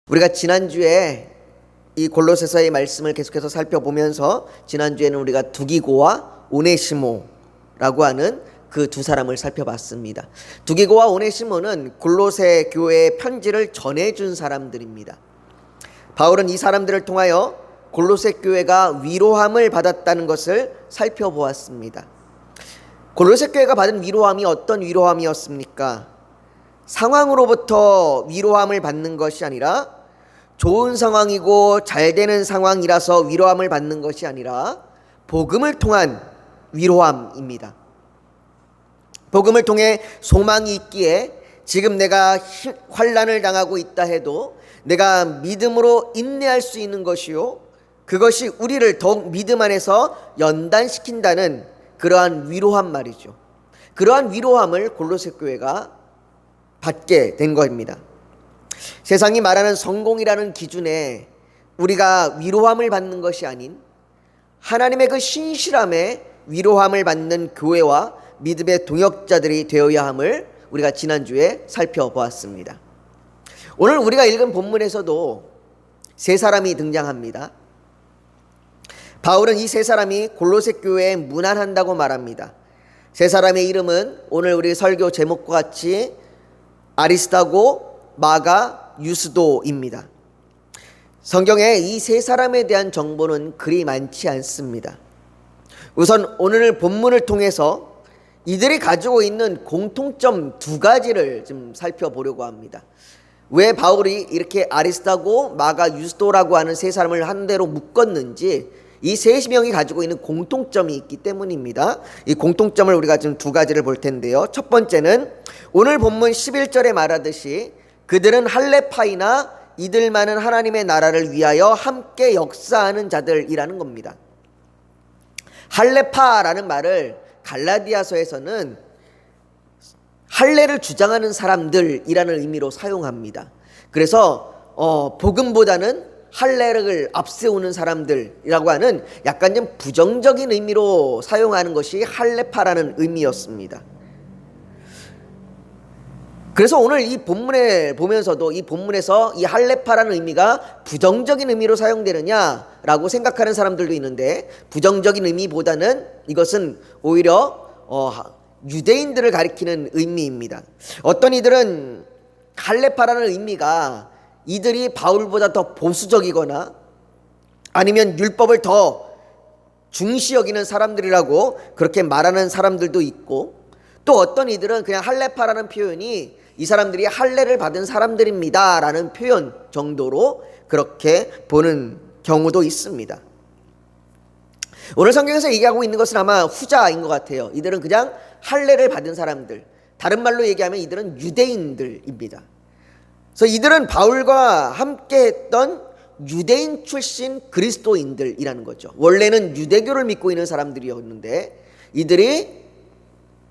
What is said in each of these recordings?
우리가 지난주에 이 골로새서의 말씀을 계속해서 살펴보면서 지난주에는 우리가 두기고와 오네시모라고 하는 그 두 사람을 살펴봤습니다. 두기고와 오네시모는 골로새 교회의 편지를 전해준 사람들입니다. 바울은 이 사람들을 통하여 골로새 교회가 위로함을 받았다는 것을 살펴보았습니다. 골로새 교회가 받은 위로함이 어떤 위로함이었습니까? 상황으로부터 위로함을 받는 것이 아니라, 좋은 상황이고 잘 되는 상황이라서 위로함을 받는 것이 아니라 복음을 통한 위로함입니다. 복음을 통해 소망이 있기에 지금 내가 환난을 당하고 있다 해도 내가 믿음으로 인내할 수 있는 것이요, 그것이 우리를 더욱 믿음 안에서 연단시킨다는 그러한 위로함 말이죠. 그러한 위로함을 골로새 교회가 받게 된 것입니다. 세상이 말하는 성공이라는 기준에 우리가 위로함을 받는 것이 아닌 하나님의 그 신실함에 위로함을 받는 교회와 믿음의 동역자들이 되어야 함을 우리가 지난주에 살펴보았습니다. 오늘 우리가 읽은 본문에서도 세 사람이 등장합니다. 바울은 이 세 사람이 골로새 교회에 문안한다고 말합니다. 세 사람의 이름은 오늘 우리 설교 제목과 같이 아리스다고, 마가, 유스도입니다. 성경에 이 세 사람에 대한 정보는 그리 많지 않습니다. 우선 오늘 본문을 통해서 이들이 가지고 있는 공통점 두 가지를 좀 살펴보려고 합니다. 왜 바울이 이렇게 아리스다고, 마가, 유스도라고 하는 세 사람을 한 대로 묶었는지 이 세 명이 가지고 있는 공통점이 있기 때문입니다. 이 공통점을 우리가 지금 두 가지를 볼 텐데요. 첫 번째는 오늘 본문 11절에 말하듯이 그들은 할레파이나 이들만은 하나님의 나라를 위하여 함께 역사하는 자들이라는 겁니다. 할레파라는 말을 갈라디아서에서는 할례를 주장하는 사람들이라는 의미로 사용합니다. 그래서 복음보다는 할례를 앞세우는 사람들이라고 하는 약간 좀 부정적인 의미로 사용하는 것이 할레파라는 의미였습니다. 그래서 오늘 이 본문에 보면서도 이 본문에서 이 할레파라는 의미가 부정적인 의미로 사용되느냐라고 생각하는 사람들도 있는데, 부정적인 의미보다는 이것은 오히려 유대인들을 가리키는 의미입니다. 어떤 이들은 할레파라는 의미가 이들이 바울보다 더 보수적이거나 아니면 율법을 더 중시 여기는 사람들이라고 그렇게 말하는 사람들도 있고, 또 어떤 이들은 그냥 할레파라는 표현이 이 사람들이 할례를 받은 사람들입니다 라는 표현 정도로 그렇게 보는 경우도 있습니다. 오늘 성경에서 얘기하고 있는 것은 아마 후자인 것 같아요. 이들은 그냥 할례를 받은 사람들, 다른 말로 얘기하면 이들은 유대인들입니다. 그래서 이들은 바울과 함께 했던 유대인 출신 그리스도인들이라는 거죠. 원래는 유대교를 믿고 있는 사람들이었는데 이들이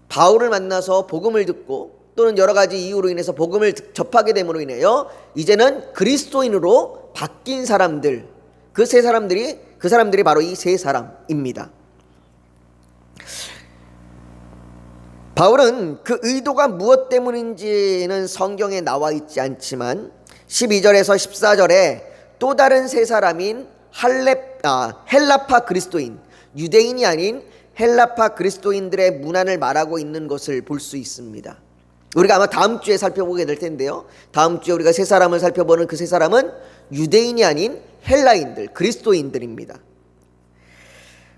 바울을 만나서 복음을 듣고 또는 여러 가지 이유로 인해서 복음을 접하게 됨으로 인하여 이제는 그리스도인으로 바뀐 사람들, 그 사람들이 바로 이 세 사람입니다. 바울은 그 의도가 무엇 때문인지는 성경에 나와 있지 않지만 12절에서 14절에 또 다른 세 사람인 헬라파 그리스도인, 유대인이 아닌 헬라파 그리스도인들의 문안을 말하고 있는 것을 볼 수 있습니다. 우리가 아마 다음 주에 살펴보게 될 텐데요. 다음 주에 우리가 세 사람을 살펴보는 그 세 사람은 유대인이 아닌 헬라인들, 그리스도인들입니다.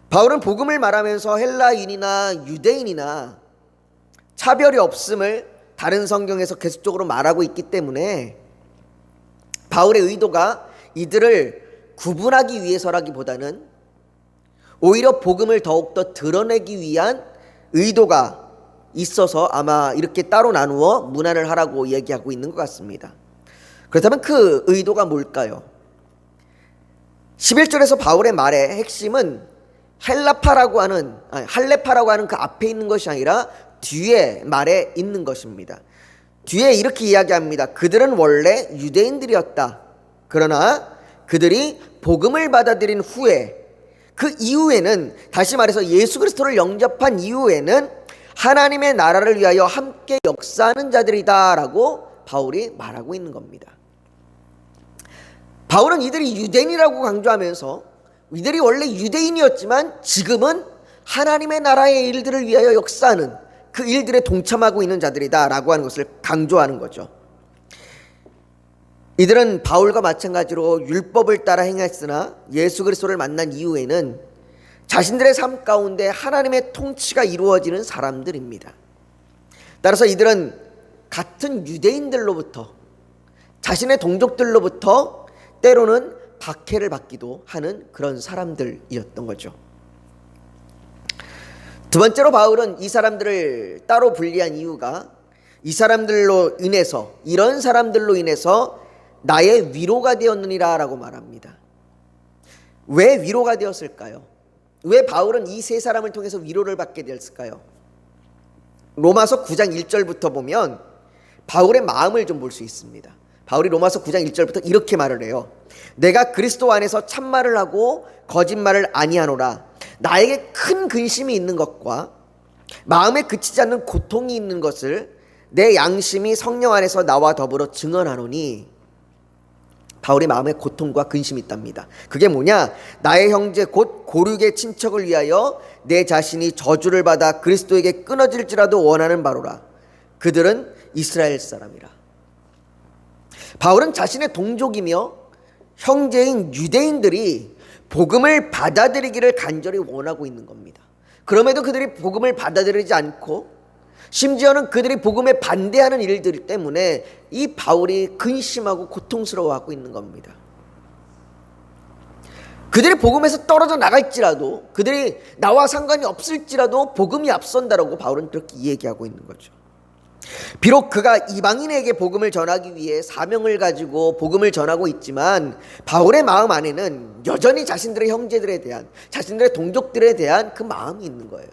바울은 복음을 말하면서 헬라인이나 유대인이나 차별이 없음을 다른 성경에서 계속적으로 말하고 있기 때문에 바울의 의도가 이들을 구분하기 위해서라기보다는 오히려 복음을 더욱더 드러내기 위한 의도가 있어서 아마 이렇게 따로 나누어 문안을 하라고 얘기하고 있는 것 같습니다. 그렇다면 그 의도가 뭘까요? 11절에서 바울의 말의 핵심은 할레파라고 하는 그 앞에 있는 것이 아니라 뒤에 말에 있는 것입니다. 뒤에 이렇게 이야기합니다. 그들은 원래 유대인들이었다. 그러나 그들이 복음을 받아들인 후에, 그 이후에는, 다시 말해서 예수 그리스도를 영접한 이후에는 하나님의 나라를 위하여 함께 역사하는 자들이다 라고 바울이 말하고 있는 겁니다. 바울은 이들이 유대인이라고 강조하면서 이들이 원래 유대인이었지만 지금은 하나님의 나라의 일들을 위하여 역사하는 그 일들에 동참하고 있는 자들이다라고 하는 것을 강조하는 거죠. 이들은 바울과 마찬가지로 율법을 따라 행했으나 예수 그리스도를 만난 이후에는 자신들의 삶 가운데 하나님의 통치가 이루어지는 사람들입니다. 따라서 이들은 같은 유대인들로부터, 자신의 동족들로부터 때로는 박해를 받기도 하는 그런 사람들이었던 거죠. 두 번째로 바울은 이 사람들을 따로 분리한 이유가 이 사람들로 인해서, 이런 사람들로 인해서 나의 위로가 되었느니라 라고 말합니다. 왜 위로가 되었을까요? 왜 바울은 이 세 사람을 통해서 위로를 받게 되었을까요? 로마서 9장 1절부터 보면 바울의 마음을 좀 볼 수 있습니다. 바울이 로마서 9장 1절부터 이렇게 말을 해요. 내가 그리스도 안에서 참말을 하고 거짓말을 아니하노라. 나에게 큰 근심이 있는 것과 마음에 그치지 않는 고통이 있는 것을 내 양심이 성령 안에서 나와 더불어 증언하노니. 바울의 마음에 고통과 근심이 있답니다. 그게 뭐냐? 나의 형제 곧 고륙의 친척을 위하여 내 자신이 저주를 받아 그리스도에게 끊어질지라도 원하는 바로라. 그들은 이스라엘 사람이라. 바울은 자신의 동족이며 형제인 유대인들이 복음을 받아들이기를 간절히 원하고 있는 겁니다. 그럼에도 그들이 복음을 받아들이지 않고 심지어는 그들이 복음에 반대하는 일들 때문에 이 바울이 근심하고 고통스러워하고 있는 겁니다. 그들이 복음에서 떨어져 나갈지라도, 그들이 나와 상관이 없을지라도 복음이 앞선다라고 바울은 그렇게 얘기하고 있는 거죠. 비록 그가 이방인에게 복음을 전하기 위해 사명을 가지고 복음을 전하고 있지만 바울의 마음 안에는 여전히 자신들의 형제들에 대한, 자신들의 동족들에 대한 그 마음이 있는 거예요.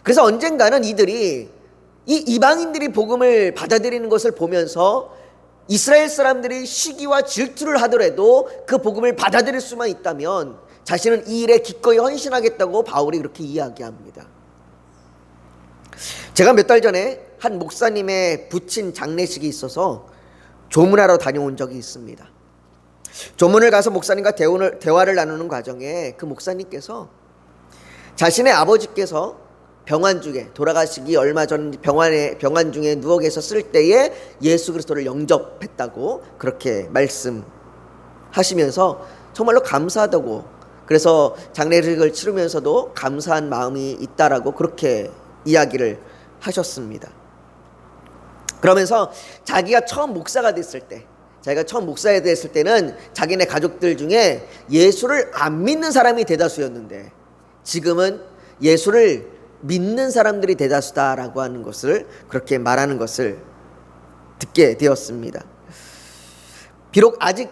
그래서 언젠가는 이들이 이 이방인들이 복음을 받아들이는 것을 보면서 이스라엘 사람들이 시기와 질투를 하더라도 그 복음을 받아들일 수만 있다면 자신은 이 일에 기꺼이 헌신하겠다고 바울이 그렇게 이야기합니다. 제가 몇 달 전에 한 목사님의 부친 장례식이 있어서 조문하러 다녀온 적이 있습니다. 조문을 가서 목사님과 대화를 나누는 과정에 그 목사님께서 자신의 아버지께서 병환 중에, 돌아가시기 얼마 전 병환 중에 누워 계셨을 때에 예수 그리스도를 영접했다고 그렇게 말씀하시면서 정말로 감사하다고, 그래서 장례식을 치르면서도 감사한 마음이 있다라고 그렇게 이야기를 하셨습니다. 그러면서 자기가 처음 목사가 됐을 때, 자기가 처음 목사가 됐을 때는 자기네 가족들 중에 예수를 안 믿는 사람이 대다수였는데 지금은 예수를 믿는 사람들이 대다수다라고 하는 것을, 그렇게 말하는 것을 듣게 되었습니다. 비록 아직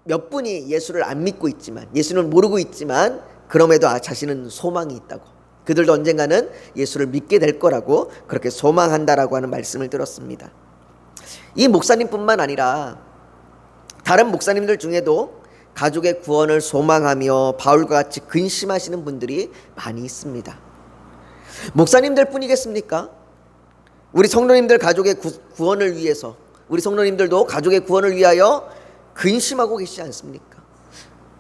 몇 분이 예수를 안 믿고 있지만, 예수는 모르고 있지만 그럼에도 자신은 소망이 있다고, 그들도 언젠가는 예수를 믿게 될 거라고 그렇게 소망한다라고 하는 말씀을 들었습니다. 이 목사님뿐만 아니라 다른 목사님들 중에도 가족의 구원을 소망하며 바울과 같이 근심하시는 분들이 많이 있습니다. 목사님들 뿐이겠습니까? 우리 성도님들 가족의 구원을 위해서, 우리 성도님들도 가족의 구원을 위하여 근심하고 계시지 않습니까?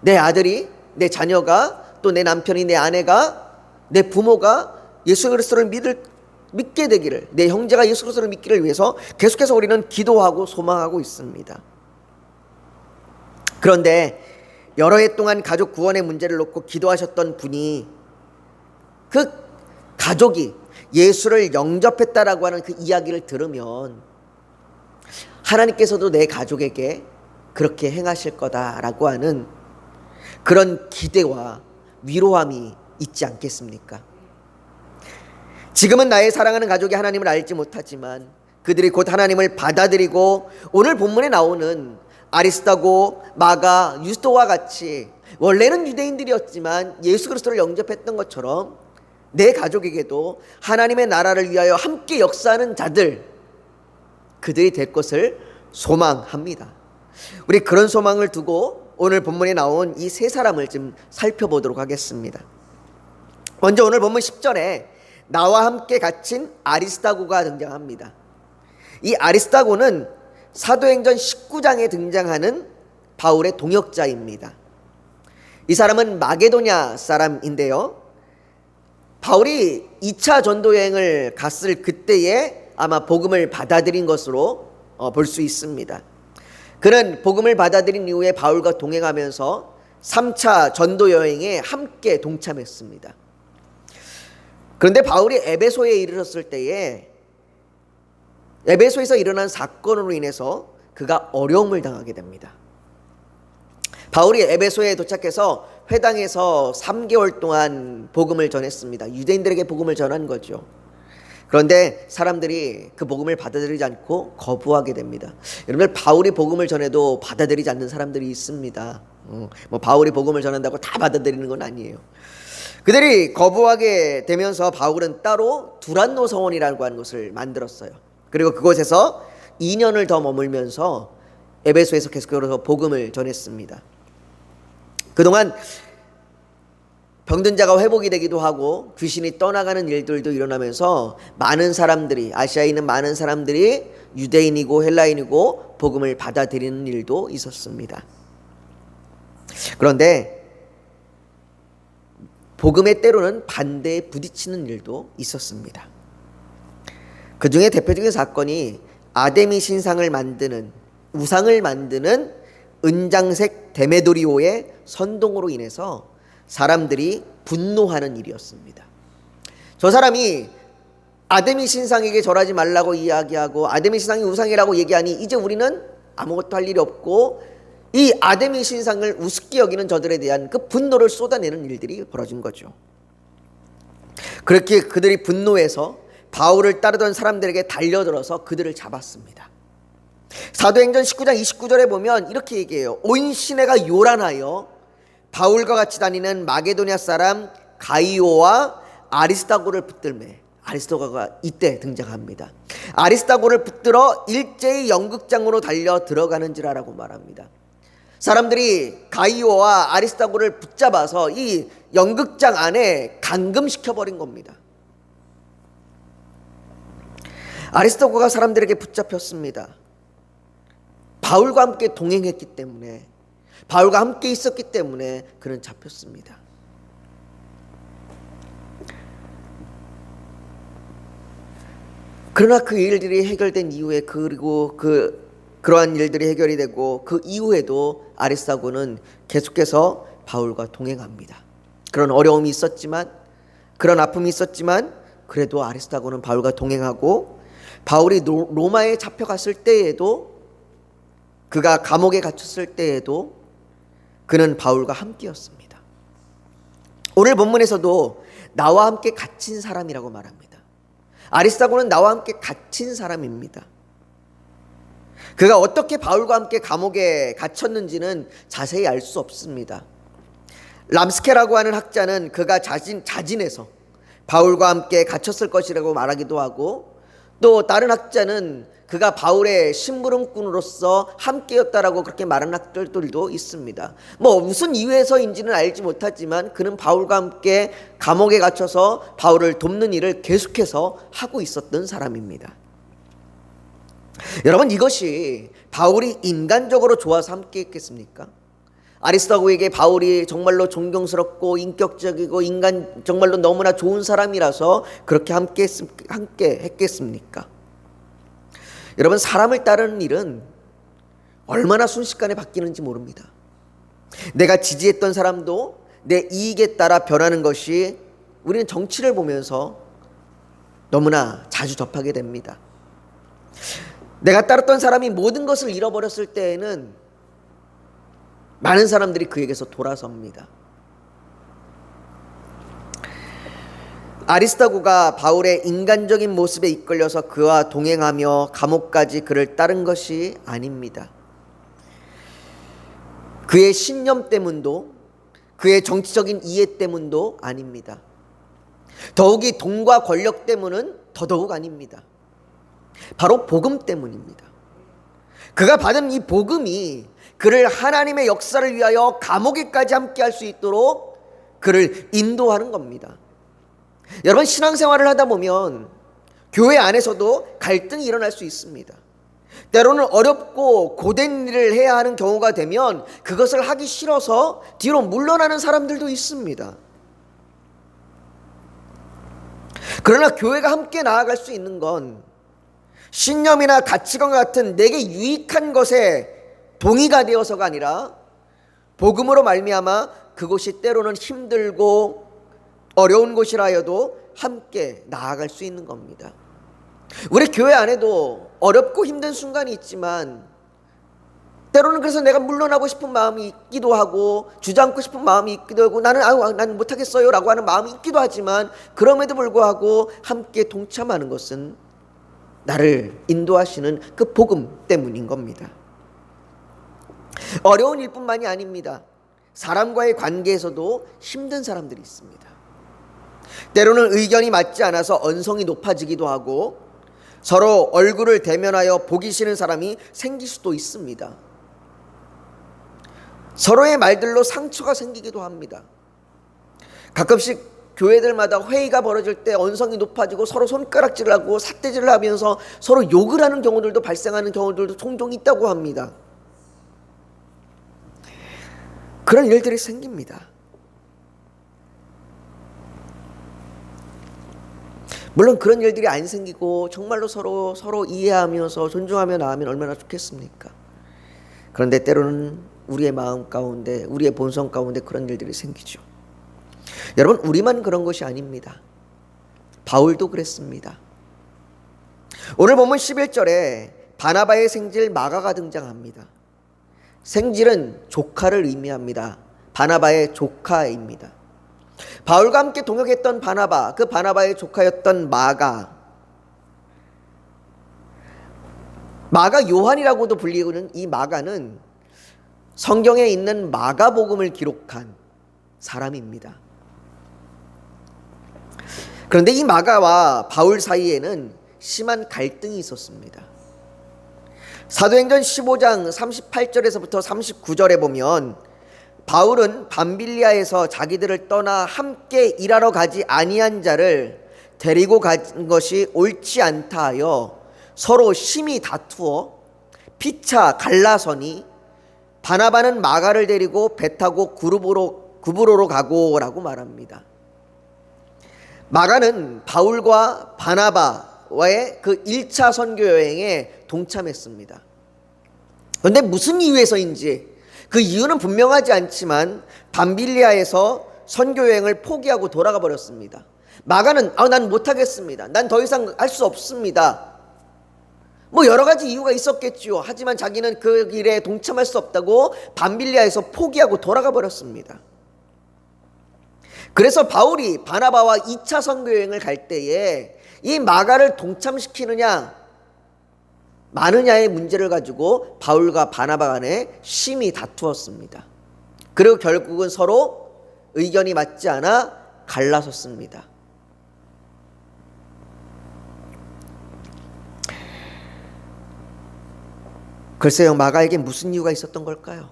내 아들이, 내 자녀가, 또 내 남편이, 내 아내가, 내 부모가 예수 그리스도를 믿게 되기를, 내 형제가 예수 그리스도를 믿기를 위해서 계속해서 우리는 기도하고 소망하고 있습니다. 그런데 여러 해 동안 가족 구원의 문제를 놓고 기도하셨던 분이, 그 가족이 예수를 영접했다라고 하는 그 이야기를 들으면 하나님께서도 내 가족에게 그렇게 행하실 거다라고 하는 그런 기대와 위로함이 있지 않겠습니까? 지금은 나의 사랑하는 가족이 하나님을 알지 못하지만 그들이 곧 하나님을 받아들이고 오늘 본문에 나오는 아리스타고, 마가, 유스도와 같이 원래는 유대인들이었지만 예수 그리스도를 영접했던 것처럼 내 가족에게도 하나님의 나라를 위하여 함께 역사하는 자들, 그들이 될 것을 소망합니다. 우리 그런 소망을 두고 오늘 본문에 나온 이 세 사람을 좀 살펴보도록 하겠습니다. 먼저 오늘 본문 10절에 나와 함께 갇힌 아리스타고가 등장합니다. 이 아리스타고는 사도행전 19장에 등장하는 바울의 동역자입니다. 이 사람은 마게도냐 사람인데요. 바울이 2차 전도 여행을 갔을 그때에 아마 복음을 받아들인 것으로 볼 수 있습니다. 그는 복음을 받아들인 이후에 바울과 동행하면서 3차 전도 여행에 함께 동참했습니다. 그런데 바울이 에베소에 이르렀을 때에 에베소에서 일어난 사건으로 인해서 그가 어려움을 당하게 됩니다. 바울이 에베소에 도착해서 회당에서 3개월 동안 복음을 전했습니다. 유대인들에게 복음을 전한 거죠. 그런데 사람들이 그 복음을 받아들이지 않고 거부하게 됩니다. 여러분들, 바울이 복음을 전해도 받아들이지 않는 사람들이 있습니다. 바울이 복음을 전한다고 다 받아들이는 건 아니에요. 그들이 거부하게 되면서 바울은 따로 두란노 서원이라고 하는 것을 만들었어요. 그리고 그곳에서 2년을 더 머물면서 에베소에서 계속해서 복음을 전했습니다. 그동안 병든 자가 회복이 되기도 하고 귀신이 떠나가는 일들도 일어나면서 많은 사람들이, 아시아에 있는 많은 사람들이 유대인이고 헬라인이고 복음을 받아들이는 일도 있었습니다. 그런데 복음의 때로는 반대에 부딪히는 일도 있었습니다. 그 중에 대표적인 사건이 아데미 신상을 만드는, 우상을 만드는 은장색 데메도리오의 선동으로 인해서 사람들이 분노하는 일이었습니다. 저 사람이 아데미 신상에게 절하지 말라고 이야기하고 아데미 신상이 우상이라고 얘기하니 이제 우리는 아무것도 할 일이 없고, 이 아데미 신상을 우습게 여기는 저들에 대한 그 분노를 쏟아내는 일들이 벌어진 거죠. 그렇게 그들이 분노해서 바울을 따르던 사람들에게 달려들어서 그들을 잡았습니다. 사도행전 19장 29절에 보면 이렇게 얘기해요. 온 시내가 요란하여 바울과 같이 다니는 마게도냐 사람 가이오와 아리스다고를 붙들매. 아리스다고가 이때 등장합니다. 아리스다고를 붙들어 일제히 연극장으로 달려 들어가는지라라고 말합니다. 사람들이 가이오와 아리스다고를 붙잡아서 이 연극장 안에 감금시켜버린 겁니다. 아리스다고가 사람들에게 붙잡혔습니다. 바울과 함께 동행했기 때문에, 바울과 함께 있었기 때문에 그는 잡혔습니다. 그러나 그 일들이 해결된 이후에, 그리고 그러한 일들이 해결이 되고 그 이후에도 아리스다고는 계속해서 바울과 동행합니다. 그런 어려움이 있었지만, 그런 아픔이 있었지만 그래도 아리스다고는 바울과 동행하고, 바울이 로마에 잡혀갔을 때에도, 그가 감옥에 갇혔을 때에도 그는 바울과 함께였습니다. 오늘 본문에서도 나와 함께 갇힌 사람이라고 말합니다. 아리스다고는 나와 함께 갇힌 사람입니다. 그가 어떻게 바울과 함께 감옥에 갇혔는지는 자세히 알 수 없습니다. 람스케라고 하는 학자는 그가 자진해서 바울과 함께 갇혔을 것이라고 말하기도 하고, 또 다른 학자는 그가 바울의 심부름꾼으로서 함께였다라고 그렇게 말하는 학자들도 있습니다. 무슨 이유에서인지는 알지 못하지만 그는 바울과 함께 감옥에 갇혀서 바울을 돕는 일을 계속해서 하고 있었던 사람입니다. 여러분, 이것이 바울이 인간적으로 좋아서 함께했겠습니까? 아리스다고에게 바울이 정말로 존경스럽고 인격적이고 정말로 너무나 좋은 사람이라서 그렇게 함께 했겠습니까? 여러분, 사람을 따르는 일은 얼마나 순식간에 바뀌는지 모릅니다. 내가 지지했던 사람도 내 이익에 따라 변하는 것이 우리는 정치를 보면서 너무나 자주 접하게 됩니다. 내가 따랐던 사람이 모든 것을 잃어버렸을 때에는 많은 사람들이 그에게서 돌아섭니다. 아리스다고가 바울의 인간적인 모습에 이끌려서 그와 동행하며 감옥까지 그를 따른 것이 아닙니다. 그의 신념 때문도, 그의 정치적인 이해 때문도 아닙니다. 더욱이 돈과 권력 때문은 더더욱 아닙니다. 바로 복음 때문입니다. 그가 받은 이 복음이 그를 하나님의 역사를 위하여 감옥에까지 함께 할 수 있도록 그를 인도하는 겁니다. 여러분, 신앙생활을 하다 보면 교회 안에서도 갈등이 일어날 수 있습니다. 때로는 어렵고 고된 일을 해야 하는 경우가 되면 그것을 하기 싫어서 뒤로 물러나는 사람들도 있습니다. 그러나 교회가 함께 나아갈 수 있는 건 신념이나 가치관과 같은 내게 유익한 것에 동의가 되어서가 아니라 복음으로 말미암아 그곳이 때로는 힘들고 어려운 곳이라 해도 함께 나아갈 수 있는 겁니다. 우리 교회 안에도 어렵고 힘든 순간이 있지만 때로는 그래서 내가 물러나고 싶은 마음이 있기도 하고 주저앉고 싶은 마음이 있기도 하고 나는 못하겠어요 라고 하는 마음이 있기도 하지만 그럼에도 불구하고 함께 동참하는 것은 나를 인도하시는 그 복음 때문인 겁니다. 어려운 일뿐만이 아닙니다. 사람과의 관계에서도 힘든 사람들이 있습니다. 때로는 의견이 맞지 않아서 언성이 높아지기도 하고 서로 얼굴을 대면하여 보기 싫은 사람이 생길 수도 있습니다. 서로의 말들로 상처가 생기기도 합니다. 가끔씩 교회들마다 회의가 벌어질 때 언성이 높아지고 서로 손가락질을 하고 삿대질을 하면서 서로 욕을 하는 경우들도 발생하는 경우들도 종종 있다고 합니다. 그런 일들이 생깁니다. 물론 그런 일들이 안 생기고 정말로 서로 이해하면서 존중하며 나가면 얼마나 좋겠습니까? 그런데 때로는 우리의 마음 가운데, 우리의 본성 가운데 그런 일들이 생기죠. 여러분, 우리만 그런 것이 아닙니다. 바울도 그랬습니다. 오늘 보면 11절에 바나바의 생질 마가가 등장합니다. 생질은 조카를 의미합니다. 바나바의 조카입니다. 바울과 함께 동역했던 바나바, 그 바나바의 조카였던 마가 요한이라고도 불리고는 이 마가는 성경에 있는 마가복음을 기록한 사람입니다. 그런데 이 마가와 바울 사이에는 심한 갈등이 있었습니다. 사도행전 15장 38절에서부터 39절에 보면 바울은 밤빌리아에서 자기들을 떠나 함께 일하러 가지 아니한 자를 데리고 간 것이 옳지 않다 하여 서로 심히 다투어 피차 갈라서니 바나바는 마가를 데리고 배 타고 구브로로 가고라고 말합니다. 마가는 바울과 바나바와의 그 1차 선교 여행에 동참했습니다. 그런데 무슨 이유에서인지 그 이유는 분명하지 않지만 밤빌리아에서 선교 여행을 포기하고 돌아가 버렸습니다. 마가는 난 못하겠습니다. 난 더 이상 할 수 없습니다. 뭐 여러 가지 이유가 있었겠지요. 하지만 자기는 그 일에 동참할 수 없다고 밤빌리아에서 포기하고 돌아가 버렸습니다. 그래서 바울이 바나바와 2차 선교 여행을 갈 때에 이 마가를 동참시키느냐 마느냐의 문제를 가지고 바울과 바나바 간에 심히 다투었습니다. 그리고 결국은 서로 의견이 맞지 않아 갈라섰습니다. 글쎄요, 마가에게 무슨 이유가 있었던 걸까요?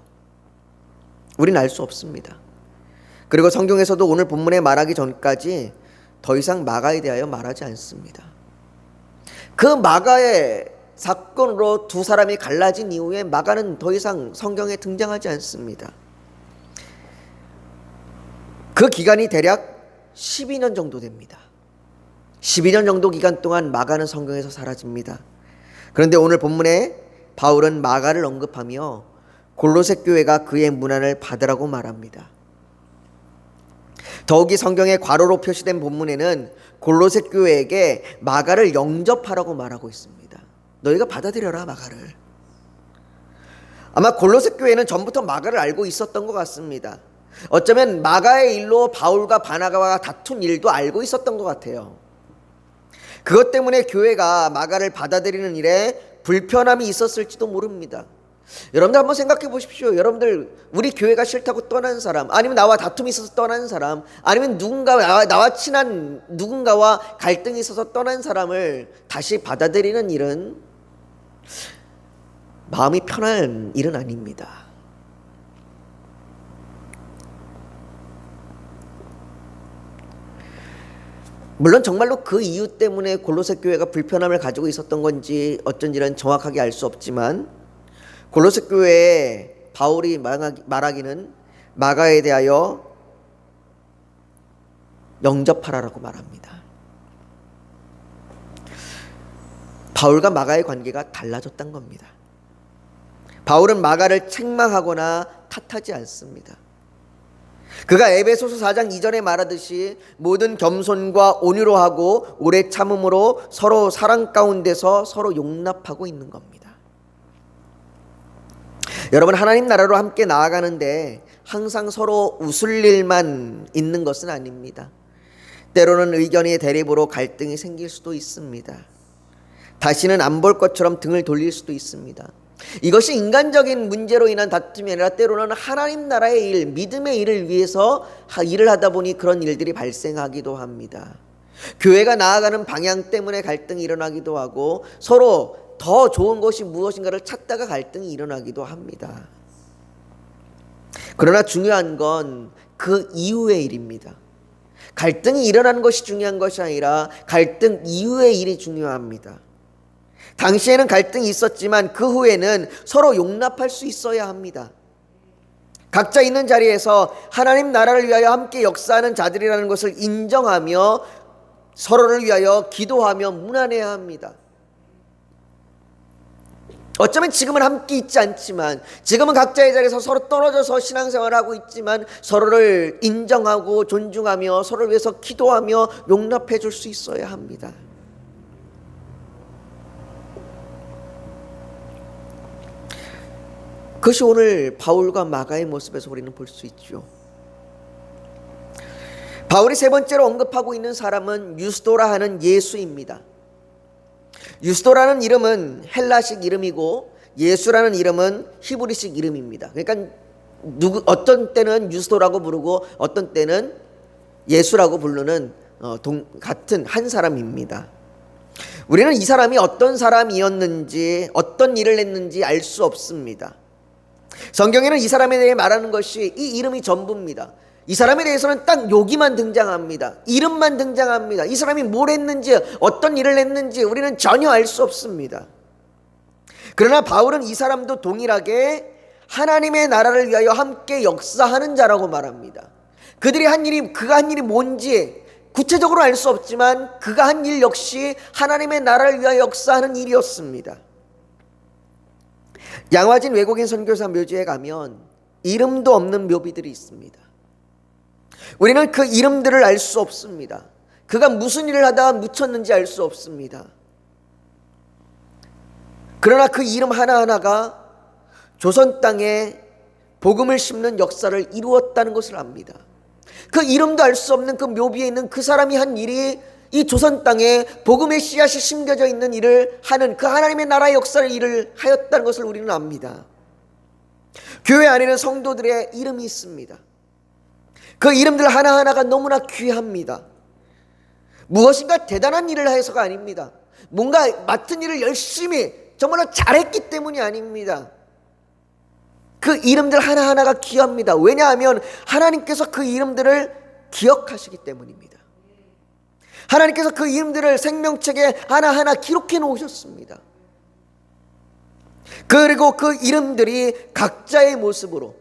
우리는 알 수 없습니다. 그리고 성경에서도 오늘 본문에 말하기 전까지 더 이상 마가에 대하여 말하지 않습니다. 그 마가의 사건으로 두 사람이 갈라진 이후에 마가는 더 이상 성경에 등장하지 않습니다. 그 기간이 대략 12년 정도 됩니다. 12년 정도 기간 동안 마가는 성경에서 사라집니다. 그런데 오늘 본문에 바울은 마가를 언급하며 골로새 교회가 그의 문안을 받으라고 말합니다. 더욱이 성경에 괄호로 표시된 본문에는 골로새 교회에게 마가를 영접하라고 말하고 있습니다. 너희가 받아들여라 마가를. 아마 골로새 교회는 전부터 마가를 알고 있었던 것 같습니다. 어쩌면 마가의 일로 바울과 바나바가 다툰 일도 알고 있었던 것 같아요. 그것 때문에 교회가 마가를 받아들이는 일에 불편함이 있었을지도 모릅니다. 여러분들 한번 생각해 보십시오. 여러분들 우리 교회가 싫다고 떠난 사람, 아니면 나와 다툼이 있어서 떠난 사람, 아니면 나와 친한 누군가와 갈등이 있어서 떠난 사람을 다시 받아들이는 일은 마음이 편한 일은 아닙니다. 물론 정말로 그 이유 때문에 골로새 교회가 불편함을 가지고 있었던 건지 어쩐지는 정확하게 알 수 없지만, 골로새 교회에 바울이 말하기는 마가에 대하여 영접하라라고 말합니다. 바울과 마가의 관계가 달라졌던 겁니다. 바울은 마가를 책망하거나 탓하지 않습니다. 그가 에베소서 4장 2절에 말하듯이 모든 겸손과 온유로 하고 오래 참음으로 서로 사랑 가운데서 서로 용납하고 있는 겁니다. 여러분, 하나님 나라로 함께 나아가는데 항상 서로 웃을 일만 있는 것은 아닙니다. 때로는 의견의 대립으로 갈등이 생길 수도 있습니다. 다시는 안 볼 것처럼 등을 돌릴 수도 있습니다. 이것이 인간적인 문제로 인한 다툼이 아니라 때로는 하나님 나라의 일, 믿음의 일을 위해서 일을 하다 보니 그런 일들이 발생하기도 합니다. 교회가 나아가는 방향 때문에 갈등이 일어나기도 하고 서로 더 좋은 것이 무엇인가를 찾다가 갈등이 일어나기도 합니다. 그러나 중요한 건 그 이후의 일입니다. 갈등이 일어나는 것이 중요한 것이 아니라 갈등 이후의 일이 중요합니다. 당시에는 갈등이 있었지만 그 후에는 서로 용납할 수 있어야 합니다. 각자 있는 자리에서 하나님 나라를 위하여 함께 역사하는 자들이라는 것을 인정하며 서로를 위하여 기도하며 문안해야 합니다. 어쩌면 지금은 함께 있지 않지만, 지금은 각자의 자리에서 서로 떨어져서 신앙생활을 하고 있지만 서로를 인정하고 존중하며 서로를 위해서 기도하며 용납해 줄 수 있어야 합니다. 그것이 오늘 바울과 마가의 모습에서 우리는 볼 수 있죠. 바울이 세 번째로 언급하고 있는 사람은 유스도라 하는 예수입니다. 유스도라는 이름은 헬라식 이름이고 예수라는 이름은 히브리식 이름입니다. 그러니까 어떤 때는 유스도라고 부르고 어떤 때는 예수라고 부르는 같은 한 사람입니다. 우리는 이 사람이 어떤 사람이었는지 어떤 일을 했는지 알 수 없습니다. 성경에는 이 사람에 대해 말하는 것이 이 이름이 전부입니다. 이 사람에 대해서는 딱 여기만 등장합니다. 이름만 등장합니다. 이 사람이 뭘 했는지 어떤 일을 했는지 우리는 전혀 알 수 없습니다. 그러나 바울은 이 사람도 동일하게 하나님의 나라를 위하여 함께 역사하는 자라고 말합니다. 그가 한 일이 뭔지 구체적으로 알 수 없지만 그가 한 일 역시 하나님의 나라를 위하여 역사하는 일이었습니다. 양화진 외국인 선교사 묘지에 가면 이름도 없는 묘비들이 있습니다. 우리는 그 이름들을 알 수 없습니다. 그가 무슨 일을 하다가 묻혔는지 알 수 없습니다. 그러나 그 이름 하나하나가 조선 땅에 복음을 심는 역사를 이루었다는 것을 압니다. 그 이름도 알 수 없는 그 묘비에 있는 그 사람이 한 일이 이 조선 땅에 복음의 씨앗이 심겨져 있는 일을 하는 그 하나님의 나라의 역사를 일을 하였다는 것을 우리는 압니다. 교회 안에는 성도들의 이름이 있습니다. 그 이름들 하나하나가 너무나 귀합니다. 무엇인가 대단한 일을 해서가 아닙니다. 뭔가 맡은 일을 열심히 정말로 잘했기 때문이 아닙니다. 그 이름들 하나하나가 귀합니다. 왜냐하면 하나님께서 그 이름들을 기억하시기 때문입니다. 하나님께서 그 이름들을 생명책에 하나하나 기록해 놓으셨습니다. 그리고 그 이름들이 각자의 모습으로,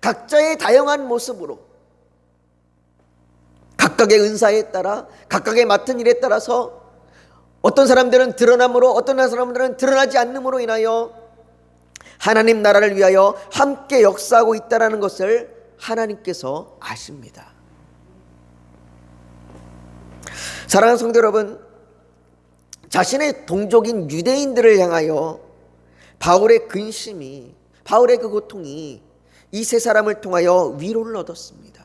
각자의 다양한 모습으로, 각각의 은사에 따라, 각각의 맡은 일에 따라서 어떤 사람들은 드러남으로, 어떤 사람들은 드러나지 않음으로 인하여 하나님 나라를 위하여 함께 역사하고 있다는 것을 하나님께서 아십니다. 사랑하는 성도 여러분, 자신의 동족인 유대인들을 향하여 바울의 근심이, 바울의 그 고통이 이 세 사람을 통하여 위로를 얻었습니다.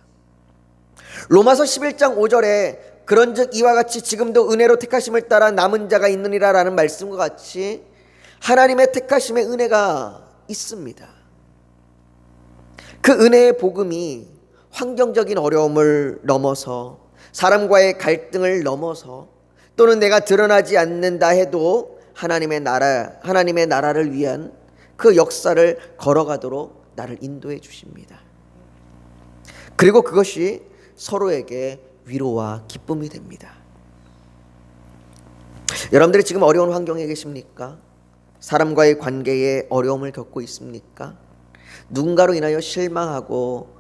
로마서 11장 5절에 그런즉 이와 같이 지금도 은혜로 택하심을 따라 남은 자가 있느니라 라는 말씀과 같이 하나님의 택하심의 은혜가 있습니다. 그 은혜의 복음이 환경적인 어려움을 넘어서, 사람과의 갈등을 넘어서, 또는 내가 드러나지 않는다 해도 하나님의 나라를 위한 그 역사를 걸어가도록 나를 인도해 주십니다. 그리고 그것이 서로에게 위로와 기쁨이 됩니다. 여러분들이 지금 어려운 환경에 계십니까? 사람과의 관계에 어려움을 겪고 있습니까? 누군가로 인하여 실망하고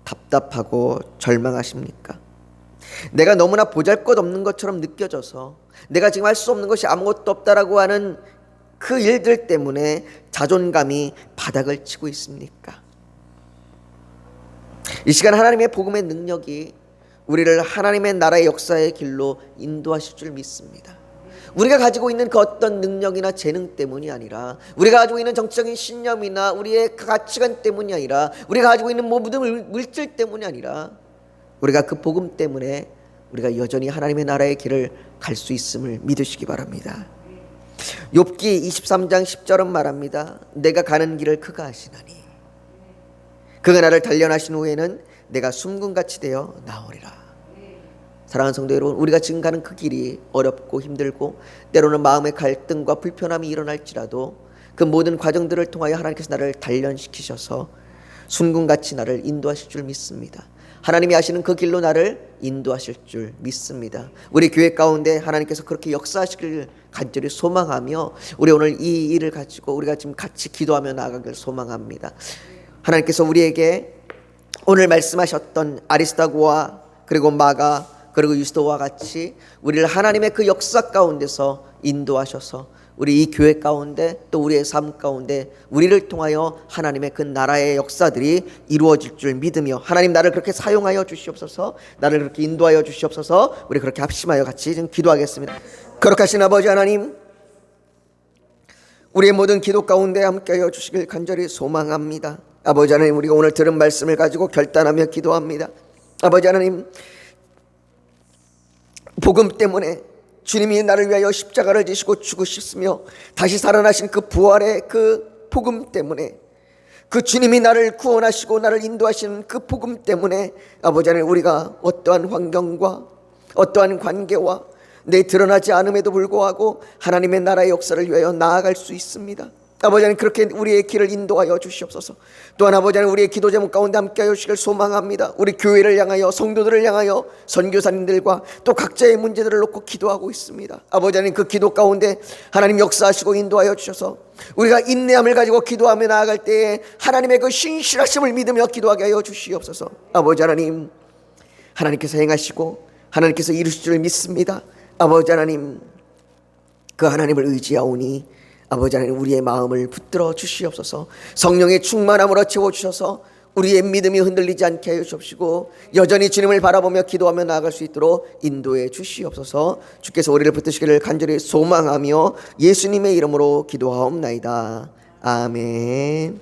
답답하고 절망하십니까? 내가 너무나 보잘것없는 것처럼 느껴져서 내가 지금 할 수 없는 것이 아무것도 없다라고 하는 그 일들 때문에 자존감이 바닥을 치고 있습니까? 이 시간 하나님의 복음의 능력이 우리를 하나님의 나라의 역사의 길로 인도하실 줄 믿습니다. 우리가 가지고 있는 그 어떤 능력이나 재능 때문이 아니라, 우리가 가지고 있는 정치적인 신념이나 우리의 그 가치관 때문이 아니라, 우리가 가지고 있는 모든 물질 때문이 아니라, 우리가 그 복음 때문에 우리가 여전히 하나님의 나라의 길을 갈 수 있음을 믿으시기 바랍니다. 욥기 23장 10절은 말합니다. 내가 가는 길을 그가 아시나니 그가 나를 단련하신 후에는 내가 숨군같이 되어 나오리라. 사랑하는 성도 여러분, 우리가 지금 가는 그 길이 어렵고 힘들고 때로는 마음의 갈등과 불편함이 일어날지라도 그 모든 과정들을 통하여 하나님께서 나를 단련시키셔서 순금같이 나를 인도하실 줄 믿습니다. 하나님이 하시는 그 길로 나를 인도하실 줄 믿습니다. 우리 교회 가운데 하나님께서 그렇게 역사하시길 간절히 소망하며, 우리 오늘 이 일을 가지고 우리가 지금 같이 기도하며 나아가길 소망합니다. 하나님께서 우리에게 오늘 말씀하셨던 아리스다고와 그리고 마가 그리고 유스도와 같이 우리를 하나님의 그 역사 가운데서 인도하셔서 우리 이 교회 가운데 또 우리의 삶 가운데 우리를 통하여 하나님의 그 나라의 역사들이 이루어질 줄 믿으며, 하나님 나를 그렇게 사용하여 주시옵소서, 나를 그렇게 인도하여 주시옵소서. 우리 그렇게 합심하여 같이 좀 기도하겠습니다. 거룩하신 아버지 하나님, 우리의 모든 기도 가운데 함께하여 주시길 간절히 소망합니다. 아버지 하나님, 우리가 오늘 들은 말씀을 가지고 결단하며 기도합니다. 아버지 하나님, 복음 때문에 주님이 나를 위하여 십자가를 지시고 죽으셨으며 다시 살아나신 그 부활의 그 복음 때문에, 그 주님이 나를 구원하시고 나를 인도하시는 그 복음 때문에 아버지 하나님, 우리가 어떠한 환경과 어떠한 관계와 내 드러나지 않음에도 불구하고 하나님의 나라의 역사를 위하여 나아갈 수 있습니다. 아버지 하나님, 그렇게 우리의 길을 인도하여 주시옵소서. 또한 아버지 하나님, 우리의 기도 제목 가운데 함께하여 주시길 소망합니다. 우리 교회를 향하여, 성도들을 향하여, 선교사님들과 또 각자의 문제들을 놓고 기도하고 있습니다. 아버지 하나님, 그 기도 가운데 하나님 역사하시고 인도하여 주셔서 우리가 인내함을 가지고 기도하며 나아갈 때에 하나님의 그 신실하심을 믿으며 기도하게 하여 주시옵소서. 아버지 하나님, 하나님께서 행하시고 하나님께서 이루실 줄 믿습니다. 아버지 하나님, 그 하나님을 의지하오니 아버지 하나님, 우리의 마음을 붙들어 주시옵소서. 성령의 충만함으로 채워주셔서 우리의 믿음이 흔들리지 않게 하여 주옵시고 여전히 주님을 바라보며 기도하며 나아갈 수 있도록 인도해 주시옵소서. 주께서 우리를 붙드시기를 간절히 소망하며 예수님의 이름으로 기도하옵나이다. 아멘.